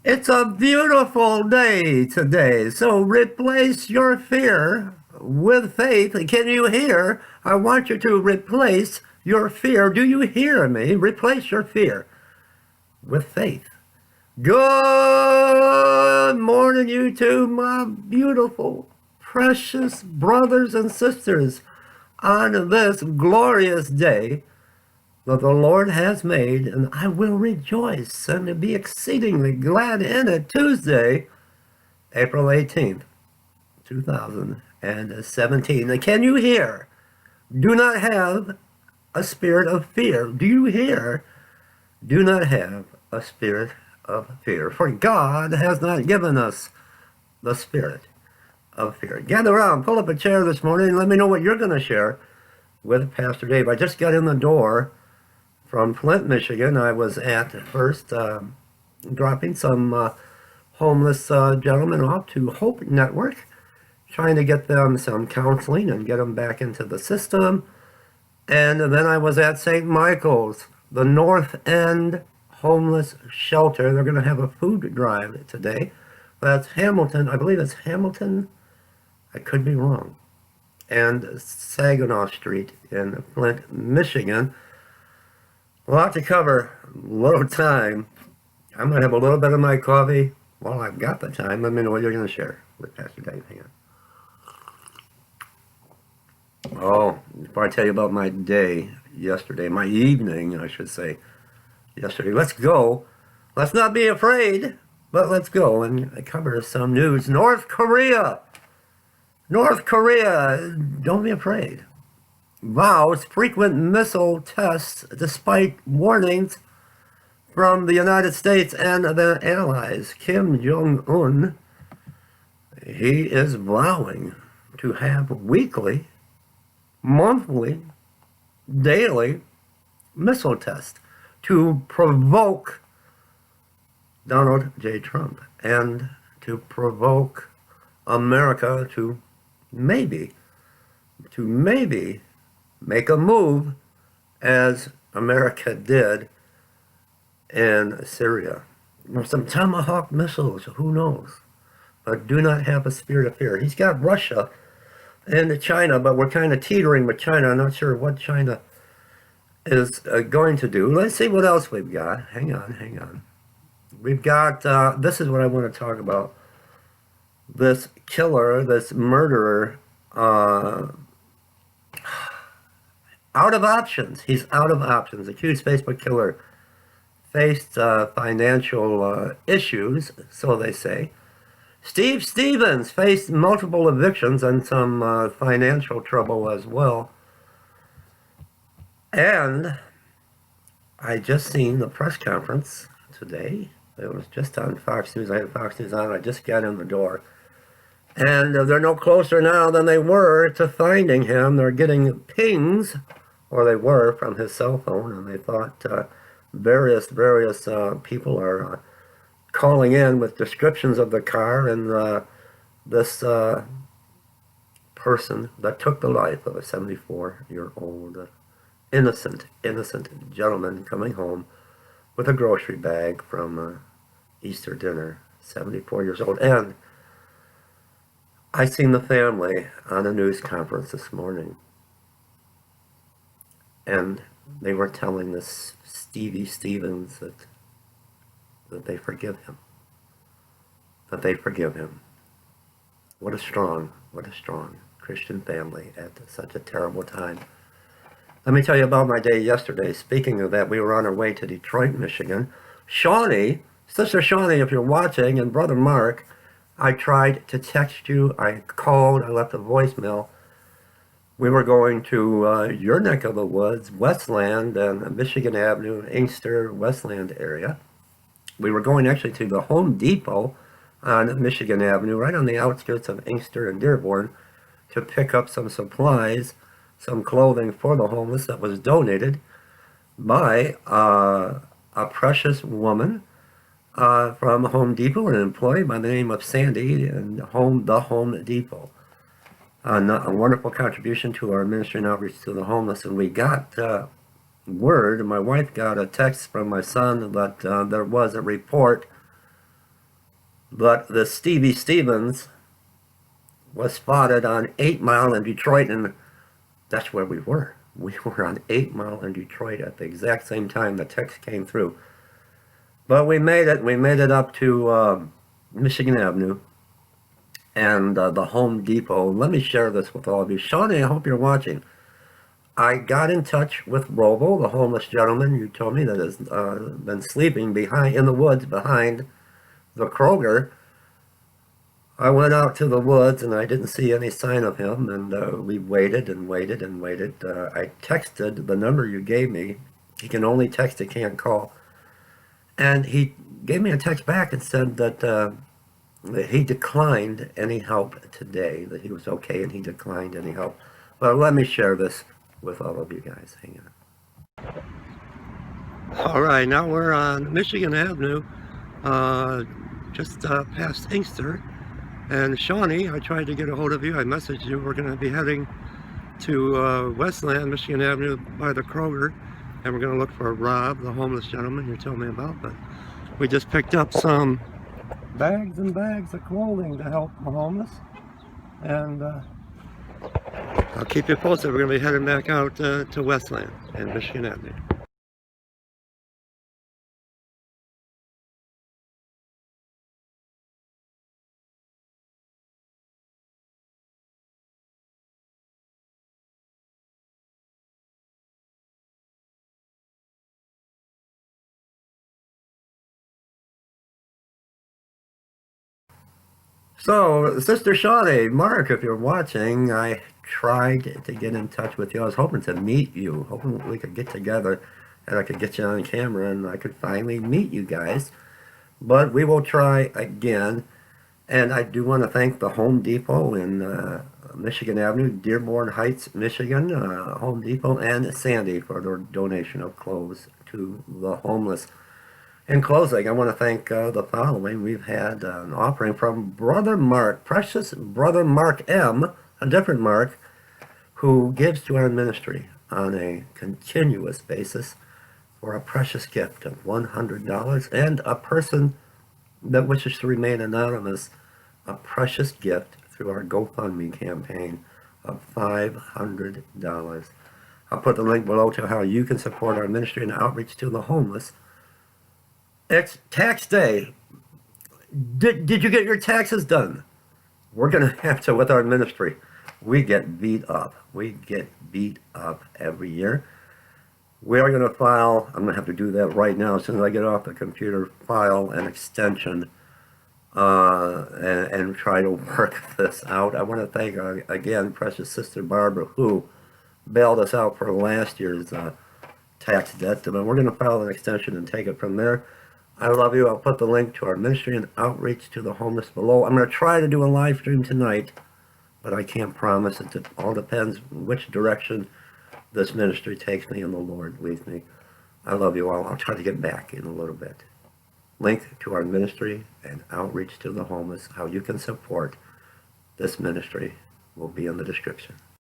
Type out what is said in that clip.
It's a beautiful day today, so replace your fear with faith. Can you hear? I want you to replace your fear. Do you hear me? Replace your fear with faith. Good morning, you two, my beautiful, precious brothers and sisters, on this glorious day that the Lord has made, and I will rejoice and be exceedingly glad in it. Tuesday, April 18th, 2017. Now, can you hear? Do not have a spirit of fear. Do you hear? Do not have a spirit of fear. For God has not given us the spirit of fear. Gather around, pull up a chair this morning, and let me know what you're going to share with Pastor Dave. I just got in the door from Flint, Michigan. I was at first dropping some homeless gentlemen off to Hope Network, trying to get them some counseling and get them back into the system. And then I was at St. Michael's, the North End homeless shelter. They're going to have a food drive today. That's Hamilton. I believe it's Hamilton. I could be wrong. And Saginaw Street in Flint, Michigan. A lot to cover, little time. I'm going to have a little bit of my coffee while I've got the time. Let me know what you're going to share with Pastor Dave. Hang on. Oh, before I tell you about my day yesterday, my evening, I should say, yesterday. Let's go. Let's not be afraid, but let's go and cover some news. North Korea. North Korea, don't be afraid. Vows frequent missile tests despite warnings from the United States and their allies. Kim Jong-un, he is vowing to have weekly, monthly, daily missile tests to provoke Donald J. Trump and to provoke America to maybe make a move as America did in Syria. Some Tomahawk missiles, who knows? But do not have a spirit of fear. He's got Russia and China, but we're kind of teetering with China. I'm not sure what China is going to do. Let's see what else we've got. Hang on. We've got, this is what I want to talk about. This killer, this murderer, out of options. He's out of options. Accused Facebook killer faced financial issues, so they say. Steve Stevens faced multiple evictions and some financial trouble as well. And I just seen the press conference today. It was just on Fox News. I had Fox News on. I just got in the door. And they're no closer now than they were to finding him. They're getting pings, or they were, from his cell phone, and they thought various people are calling in with descriptions of the car and this person that took the life of a 74-year-old innocent gentleman coming home with a grocery bag from Easter dinner, 74 years old. And I seen the family on a news conference this morning, and they were telling this Stevie Stevens that they forgive him. That they forgive him. What a strong Christian family at such a terrible time. Let me tell you about my day yesterday. Speaking of that, we were on our way to Detroit, Michigan. Shawnee, Sister Shawnee, if you're watching, and Brother Mark, I tried to text you. I called. I left a voicemail. We were going to your neck of the woods, Westland, and Michigan Avenue, Inkster, Westland area. We were going actually to the Home Depot on Michigan Avenue, right on the outskirts of Inkster and Dearborn, to pick up some supplies, some clothing for the homeless that was donated by a precious woman from Home Depot, an employee by the name of Sandy, and the Home Depot. A wonderful contribution to our ministry and outreach to the homeless. And we got word, my wife got a text from my son that there was a report But the Stevie Stevens was spotted on 8 Mile in Detroit, and that's where we were. We were on 8 Mile in Detroit at the exact same time the text came through. But we made it. We made it up to Michigan Avenue and the Home Depot. Let me share this with all of you. Shawnee, I hope you're watching. I got in touch with Robo, the homeless gentleman you told me that has been sleeping in the woods behind the Kroger. I went out to the woods and I didn't see any sign of him, and we waited and waited and waited. I texted the number you gave me. He can only text, he can't call. And he gave me a text back and said that he declined any help today, that he was okay and he declined any help. But let me share this with all of you guys. Hang on. All right, now we're on Michigan Avenue, just past Inkster. And Shawnee, I tried to get a hold of you. I messaged you. We're going to be heading to Westland, Michigan Avenue by the Kroger. And we're going to look for Rob, the homeless gentleman you told me about. But we just picked up some bags and bags of clothing to help the homeless. And I'll keep you posted. We're going to be heading back out to Westland and Michigan Avenue. So, Sister Shawnee, Mark, if you're watching, I tried to get in touch with you. I was hoping to meet you, hoping we could get together and I could get you on camera and I could finally meet you guys. But we will try again. And I do want to thank the Home Depot in Michigan Avenue, Dearborn Heights, Michigan, Home Depot, and Sandy for their donation of clothes to the homeless. In closing, I want to thank the following. We've had an offering from Brother Mark, precious Brother Mark M., a different Mark, who gives to our ministry on a continuous basis for a precious gift of $100, and a person that wishes to remain anonymous, a precious gift through our GoFundMe campaign of $500. I'll put the link below to how you can support our ministry and outreach to the homeless. It's tax day. Did you get your taxes done? We're going to have to with our ministry. We get beat up. We get beat up every year. We are going to file, I'm going to have to do that right now as soon as I get off the computer, file an extension and try to work this out. I want to thank, again, precious Sister Barbara, who bailed us out for last year's tax debt. And we're going to file an extension and take it from there. I love you. I'll put the link to our ministry and outreach to the homeless below. I'm going to try to do a live stream tonight, but I can't promise. It all depends which direction this ministry takes me and the Lord leads me. I love you all. I'll try to get back in a little bit. Link to our ministry and outreach to the homeless, how you can support this ministry, will be in the description.